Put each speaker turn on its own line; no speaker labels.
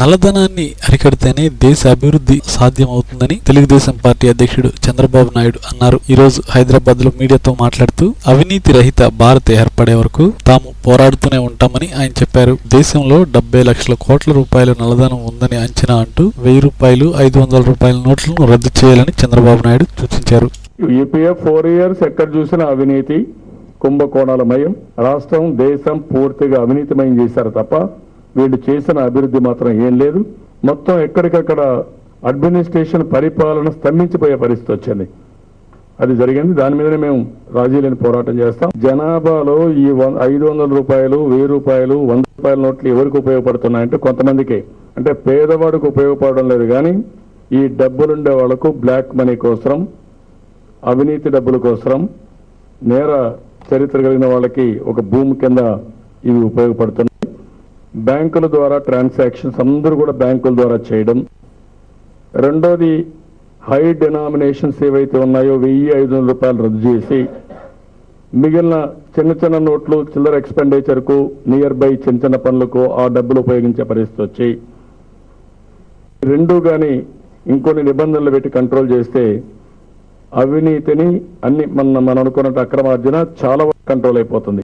నల్లధనాన్ని అరికడితేనే దేశ అభివృద్ధి సాధ్యమవుతుందని తెలుగుదేశం పార్టీ అధ్యక్షుడు చంద్రబాబు నాయుడు అన్నారు. ఈ రోజు హైదరాబాద్ లో మీడియాతో మాట్లాడుతూ అవినీతి రహిత భారత్ ఏర్పడే వరకు తాము పోరాడుతూనే ఉంటామని ఆయన చెప్పారు. దేశంలో 70 లక్షల కోట్ల రూపాయల నల్లధనం ఉందని అంచనా అంటూ 1000 రూపాయలు 500 రూపాయల నోట్లను రద్దు చేయాలని చంద్రబాబు నాయుడు సూచించారు.
యూపీఏ 4 ఇయర్స్ ఎక్కడ చూసినా అవినీతి కుంభకోణాలమయం, రాష్ట్రం దేశం పూర్తిగా అవినీతిమయం చేశారు తప్ప వీళ్ళు చేసిన అభివృద్ధి మాత్రం ఏం లేదు. మొత్తం ఎక్కడికక్కడ అడ్మినిస్ట్రేషన్ పరిపాలన స్తంభించిపోయే పరిస్థితి వచ్చింది. అది జరిగింది. దాని మీదనే మేము రాజీ లేని పోరాటం చేస్తాం. జనాభాలో ఈ 500 రూపాయలు 1000 రూపాయలు 100 రూపాయల నోట్లు ఎవరికి ఉపయోగపడుతున్నాయంటే కొంతమందికి, అంటే పేదవాడికి ఉపయోగపడడం లేదు. కానీ ఈ డబ్బులుండే వాళ్లకు బ్లాక్ మనీ కోసం, అవినీతి డబ్బుల కోసం, నేర చరిత్ర కలిగిన వాళ్ళకి ఒక భూమి కింద ఇవి ఉపయోగపడుతున్నాయి. బ్యాంకుల ద్వారా ట్రాన్సాక్షన్స్ అందరూ కూడా బ్యాంకుల ద్వారా చేయడం. రెండోది, హై డినామినేషన్స్ ఏవైతే ఉన్నాయో 1000-500 రూపాయలు రద్దు చేసి మిగిలిన చిన్న చిన్న నోట్లు చిల్లర ఎక్స్పెండిచర్కు, నియర్ బై చిన్న చిన్న పనులకు ఆ డబ్బులు ఉపయోగించే పరిస్థితి వచ్చి రెండు కానీ ఇంకొన్ని నిబంధనలు పెట్టి కంట్రోల్ చేస్తే అవినీతిని మనం అనుకున్నట్టు అక్రమార్జన చాలా కంట్రోల్ అయిపోతుంది.